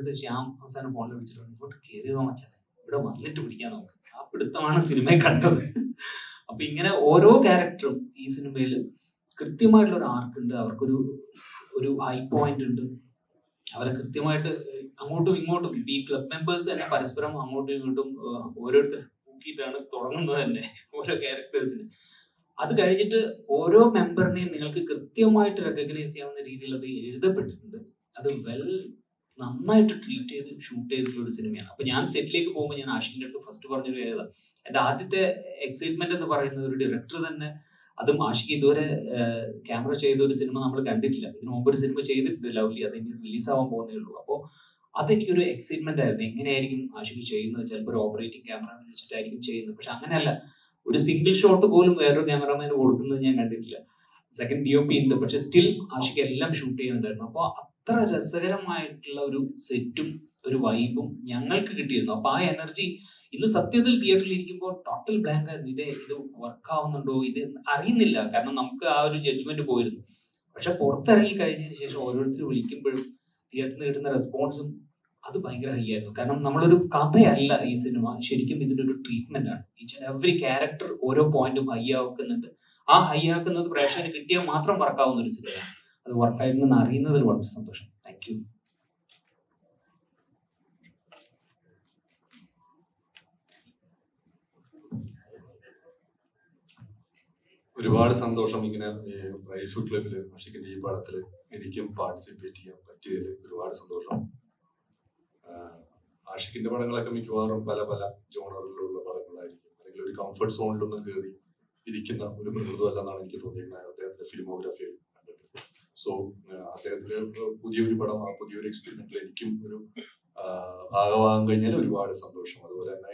അടുത്ത് ശ്യാം അവസാനം ഫോണിൽ വിളിച്ചിട്ട് ഇങ്ങോട്ട് കയറിയോ മച്ചാൻ, ഇവിടെ വന്നിട്ട് പിടിക്കാൻ നോക്ക്. ആ പിടുത്തമാണ് സിനിമയെ കണ്ടത്. അപ്പൊ ഇങ്ങനെ ഓരോ ക്യാരക്ടറും ഈ സിനിമയിൽ കൃത്യമായിട്ടുള്ള ഒരു ആർക്ക് ഉണ്ട്, അവർക്കൊരു ഹൈ പോയിന്റ് ഉണ്ട്. അവരെ കൃത്യമായിട്ട് അങ്ങോട്ടും ഇങ്ങോട്ടും ഈ ക്ലബ് മെമ്പേഴ്സ് തന്നെ പരസ്പരം അങ്ങോട്ടും ഇങ്ങോട്ടും ഓരോരുത്തർ നോക്കിയിട്ടാണ് തുടങ്ങുന്നത് തന്നെ ഓരോ ക്യാരക്ടേഴ്സിന്. അത് കഴിഞ്ഞിട്ട് ഓരോ മെമ്പറിനെയും നിങ്ങൾക്ക് കൃത്യമായിട്ട് റെക്കഗ്നൈസ് ചെയ്യാവുന്ന രീതിയിൽ അത് എഴുതപ്പെട്ടിട്ടുണ്ട്. അത് നന്നായിട്ട് ട്രീറ്റ് ചെയ്ത് ഷൂട്ട് ചെയ്തിട്ടുള്ള ഒരു സിനിമയാണ്. അപ്പൊ ഞാൻ സെറ്റിലേക്ക് പോകുമ്പോൾ ഞാൻ ആഷിഖിന്റെ അടുത്ത് ഫസ്റ്റ് പറഞ്ഞൊരു ഏതാ എന്റെ ആദ്യത്തെ എക്സൈറ്റ്മെന്റ് എന്ന് പറയുന്നത് ഒരു ഡയറക്ടർ തന്നെ, അതും ആഷിഖ് ഇതുവരെ ക്യാമറ ചെയ്ത ഒരു സിനിമ നമ്മൾ കണ്ടിട്ടില്ല. ഇതിനു മുമ്പ് ഒരു സിനിമ ചെയ്തിട്ടുണ്ട് ലവ്ലി, അത് ഇനി റിലീസാവാൻ പോകുന്നേ ഉള്ളൂ. അപ്പോൾ അതെനിക്കൊരു എക്സൈറ്റ്മെന്റ് ആയിരുന്നു, എങ്ങനെയായിരിക്കും ആഷിഖ് ചെയ്യുന്നത്. ചിലപ്പോൾ ഒരു ഓപ്പറേറ്റിംഗ് ക്യാമറ വെച്ചിട്ടായിരിക്കും ചെയ്യുന്നത്, പക്ഷെ അങ്ങനെയല്ല. ഒരു സിംഗിൾ ഷോട്ട് പോലും വേറൊരു ക്യാമറമാന് കൊടുക്കുന്നത് ഞാൻ കണ്ടിട്ടില്ല. സെക്കൻഡ് DOP ഉണ്ട്, പക്ഷെ സ്റ്റിൽ ആഷിഖ് എല്ലാം ഷൂട്ട് ചെയ്യുന്നുണ്ടായിരുന്നു. അപ്പോൾ അത്ര രസകരമായിട്ടുള്ള ഒരു സെറ്റും ഒരു വൈബും ഞങ്ങൾക്ക് കിട്ടിയിരുന്നു. അപ്പൊ ആ എനർജി ഇന്ന് സത്യത്തിൽ തിയേറ്ററിൽ ഇരിക്കുമ്പോൾ ടോട്ടൽ ബ്ലാങ്ക് ആയിരുന്നു. ഇത് വർക്ക് ആവുന്നുണ്ടോ ഇത് അറിയുന്നില്ല, കാരണം നമുക്ക് ആ ഒരു ജഡ്ജ്മെന്റ് പോയിരുന്നു. പക്ഷെ പുറത്തിറങ്ങി കഴിഞ്ഞതിന് ശേഷം ഓരോരുത്തർ വിളിക്കുമ്പോഴും തിയേറ്ററിൽ കിട്ടുന്ന റെസ്പോൺസും അത് ഭയങ്കര ഹൈ ആയിരുന്നു. കാരണം നമ്മളൊരു കഥയല്ല ഈ സിനിമ, ശരിക്കും ഇതിന്റെ ഒരു ട്രീറ്റ്മെന്റ് ആണ്. ഈച്ച് ആൻഡ് എവറി ക്യാരക്ടർ ഓരോ പോയിന്റും ഹൈ ആക്കുന്നുണ്ട്. ആ ഹൈ ആക്കുന്നത് പ്രേക്ഷകന് കിട്ടിയാൽ മാത്രം വർക്കാവുന്ന ഒരു സിനിമയാണ്. അത് വർക്കായിരുന്നെന്ന് അറിയുന്നതിൽ വളരെ സന്തോഷം. Thank you. ഒരുപാട് സന്തോഷം ഇങ്ങനെ റൈഫിൾ ക്ലബില് ആഷിഖിന്റെ ഈ പടത്തിൽ എനിക്കും പാർട്ടിസിപ്പേറ്റ് ചെയ്യാൻ പറ്റിയതിൽ ഒരുപാട് സന്തോഷം. ആഷിഖിന്റെ പടങ്ങളൊക്കെ മിക്കവാറും പല പല ജോണറിലുള്ള പടങ്ങളായിരിക്കും, അല്ലെങ്കിൽ ഒരു കംഫർട്ട് സോണിലൊന്നും കയറി ഇരിക്കുന്ന ഒരു പ്രകൃതമല്ലെന്നാണ് എനിക്ക് തോന്നിയിരുന്നത് അദ്ദേഹത്തിന്റെ ഫിലിമോഗ്രാഫിയിൽ കണ്ടിട്ട്. സോ അദ്ദേഹത്തിന്റെ പുതിയൊരു പടം, ആ പുതിയൊരു എക്സ്പെരിമെന്റിൽ എനിക്കും ഒരു ഭാഗമാകാൻ കഴിഞ്ഞാൽ ഒരുപാട് സന്തോഷം. അതുപോലെ തന്നെ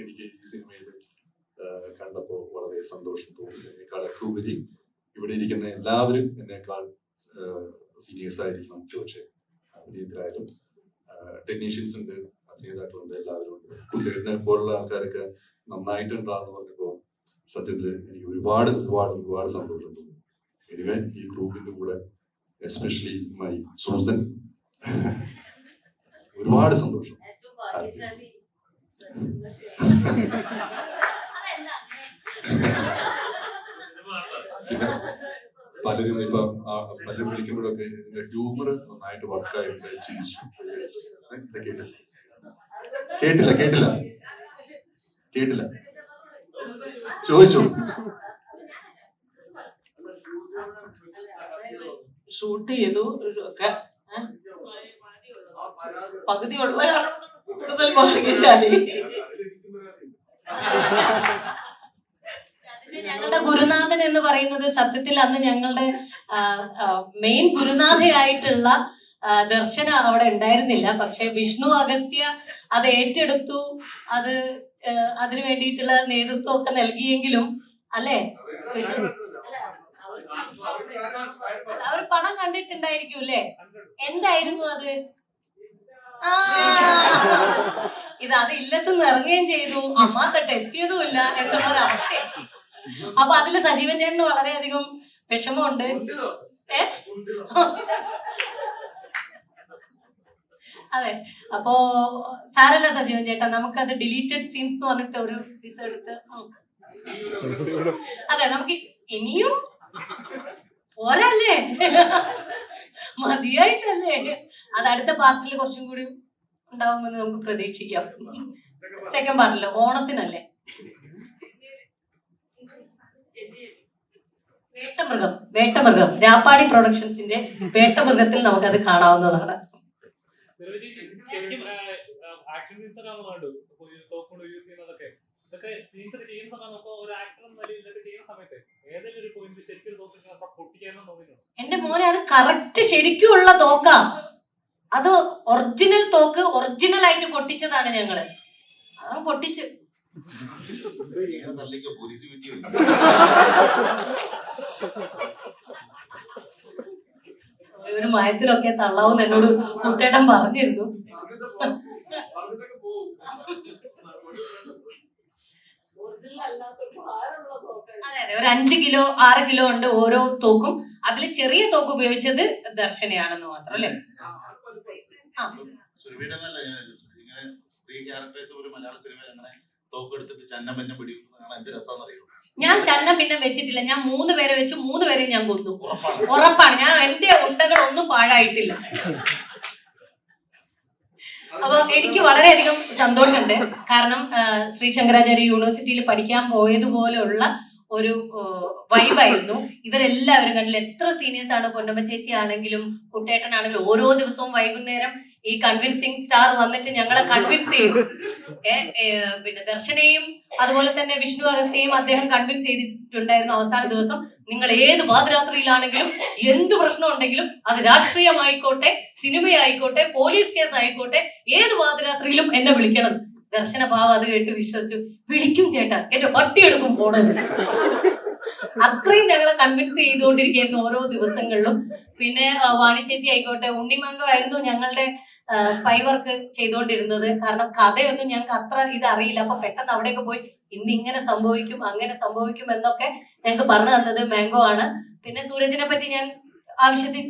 എനിക്ക് ഈ സിനിമയിൽ കണ്ടപ്പോൾ വളരെ സന്തോഷം തോന്നി. എന്നേക്കാളൊക്കെ ഉപരി ഇവിടെ ഇരിക്കുന്ന എല്ലാവരും എന്നേക്കാൾ സീനിയേഴ്സ് ആയിരിക്കും നമുക്ക്, പക്ഷെ അഭിനേതായാലും ടെക്നീഷ്യൻസ് ഉണ്ട്, അഭിനേതാക്കളുണ്ട്, എല്ലാവരും ഉണ്ട്. കുട്ടികളെ പോലുള്ള ആൾക്കാരൊക്കെ നന്നായിട്ടുണ്ടാന്ന് പറഞ്ഞപ്പോൾ സത്യത്തിൽ എനിക്ക് ഒരുപാട് ഒരുപാട് ഒരുപാട് സന്തോഷം തോന്നി. എനിവേ ഈ ഗ്രൂപ്പിന്റെ കൂടെ എസ്പെഷ്യലി മൈ സൂസൻ ഒരുപാട് സന്തോഷം. പലരും ഇപ്പൊ പലരും വിളിക്കുമ്പോഴൊക്കെ ഇതിന്റെ ഹ്യൂമർ നന്നായിട്ട് വർക്കായിട്ട് ചിരിച്ചു. കേട്ടില്ല ചോദിച്ചു. ഷൂട്ട് ചെയ്തു പകുതിയുള്ള കൂടുതൽ ഭാഗ്യശാലി. ഞങ്ങളുടെ ഗുരുനാഥൻ എന്ന് പറയുന്നത് സത്യത്തിൽ അന്ന് ഞങ്ങളുടെ മെയിൻ ഗുരുനാഥയായിട്ടുള്ള ദർശന അവിടെ ഉണ്ടായിരുന്നില്ല. പക്ഷെ വിഷ്ണു അഗസ്ത്യ അത് ഏറ്റെടുത്തു, അതിനു വേണ്ടിയിട്ടുള്ള നേതൃത്വം ഒക്കെ നൽകിയെങ്കിലും അല്ലേ, അവർ പണം കണ്ടിട്ടുണ്ടായിരിക്കും അല്ലേ? എന്തായിരുന്നു അത്? അത് ഇല്ലത്തുനിന്ന് ഇറങ്ങുകയും ചെയ്തു, അമ്മാത്തട്ട് എത്തിയതും ഇല്ല എന്നുള്ളൊരു അവസ്ഥ. അപ്പൊ അതില് സജീവൻ ചേട്ടന് വളരെയധികം വിഷമമുണ്ട്. അതെ, അപ്പോ സാരല്ല സജീവൻ ചേട്ടാ, നമുക്കത് ഡിലീറ്റഡ് സീൻസ് എന്ന് പറഞ്ഞിട്ട് ഒരു പീസ് എടുത്ത് അതെ നമുക്ക് ഇനിയും പോരല്ലേ, മതിയായിട്ടല്ലേ, അത് അടുത്ത പാർട്ടിൽ കുറച്ചും കൂടി ഉണ്ടാവുമെന്ന് നമുക്ക് പ്രതീക്ഷിക്കാം. സെക്കൻഡ് പാർട്ടില് ഓണത്തിനല്ലേ. വേട്ടമൃഗം രാപ്പാടി പ്രൊഡക്ഷൻസിന്റെ വേട്ടമൃഗത്തിൽ നമുക്കത് കാണാവുന്നതാണ്. എന്റെ മോനെ അത് കറക്റ്റ് ശരിക്കുള്ള തോക്കാ, അത് ഒറിജിനൽ തോക്ക്, ഒറിജിനൽ ആയിട്ട് പൊട്ടിച്ചതാണ് ഞങ്ങള്. അത് പൊട്ടിച്ച് ഒരു മയത്തിലൊക്കെ തള്ളാവൂന്ന് എന്നോട് കുട്ടേട്ടൻ പറഞ്ഞിരുന്നു. അതെ അതെ, ഒരു 5 കിലോ 6 കിലോ ഉണ്ട് ഓരോ തോക്കും. അതിൽ ചെറിയ തോക്ക് ഉപയോഗിച്ചത് ദർശനയാണെന്ന് മാത്രം അല്ലേ? ആ. സുരഭിയുടെ ഇങ്ങനെ സ്ത്രീ ക്യാരക്ടേഴ്സ് ഒരു മലയാള സിനിമയിൽ അങ്ങനെ തോക്കെടുത്തിട്ട് ചന്നമന്നം പിടിക്കുന്നതാണ് എന്ത് രസമെന്ന് അറിയോ? ഞാൻ ചന്നം പിന്നെ വെച്ചിട്ടില്ല. ഞാൻ 3 പേരെ വെച്ച് 3 പേരെ ഞാൻ കൊന്നു. ഉറപ്പാണ്. ഉറപ്പാണ്. ഞാൻ എന്റെ ഉണ്ടകൾ ഒന്നും പാഴായിട്ടില്ല. അപ്പൊ എനിക്ക് വളരെയധികം സന്തോഷമുണ്ട്. കാരണം ശ്രീ ശങ്കരാചാര്യ യൂണിവേഴ്സിറ്റിയിൽ പഠിക്കാൻ പോയതുപോലെയുള്ള ഒരു വൈബായിരുന്നു. ഇവരെല്ലാവരും കണ്ടില്ല. എത്ര സീനിയേഴ്സ് ആണ്, പൊന്നമ്മ ചേച്ചി ആണെങ്കിലും കുട്ടേട്ടനാണെങ്കിലും ഓരോ ദിവസവും വൈകുന്നേരം ഈ കൺവിൻസിങ് സ്റ്റാർ വന്നിട്ട് ഞങ്ങളെ കൺവിൻസ് ചെയ്യും. പിന്നെ ദർശനയും അതുപോലെ തന്നെ വിഷ്ണു അഗസ്ത്യയും അദ്ദേഹം കൺവിൻസ് ചെയ്തിട്ടുണ്ടായിരുന്നു. അവസാന ദിവസം നിങ്ങൾ ഏത് പാതിരാത്രിയിലാണെങ്കിലും എന്ത് പ്രശ്നം ഉണ്ടെങ്കിലും അത് രാഷ്ട്രീയമായിക്കോട്ടെ, സിനിമയായിക്കോട്ടെ, പോലീസ് കേസ് ആയിക്കോട്ടെ, ഏത് പാതിരാത്രിയിലും എന്നെ വിളിക്കണം. ദർശന പാവം അത് കേട്ട് വിശ്വസിച്ചു. വിളിക്കും ചേട്ടാ, എന്റെ പട്ടിയെടുക്കും പോണത്. അത്രയും ഞങ്ങളെ കൺവിൻസ് ചെയ്തുകൊണ്ടിരിക്കുകയായിരുന്നു ഓരോ ദിവസങ്ങളിലും. പിന്നെ വാണി ചേച്ചി ആയിക്കോട്ടെ, ഉണ്ണിമംഗോ ആയിരുന്നു ഞങ്ങളുടെ സ്പൈ വർക്ക് ചെയ്തുകൊണ്ടിരുന്നത്. കാരണം കഥയൊന്നും ഞങ്ങൾക്ക് അത്ര ഇതറിയില്ല. അപ്പൊ പെട്ടെന്ന് അവിടെയൊക്കെ പോയി ഇന്ന് ഇങ്ങനെ സംഭവിക്കും അങ്ങനെ സംഭവിക്കും എന്നൊക്കെ ഞങ്ങൾക്ക് പറഞ്ഞു തന്നത് മാംഗോ ആണ്. പിന്നെ സൂരജിനെ പറ്റി ഞാൻ ആവശ്യത്തിൽ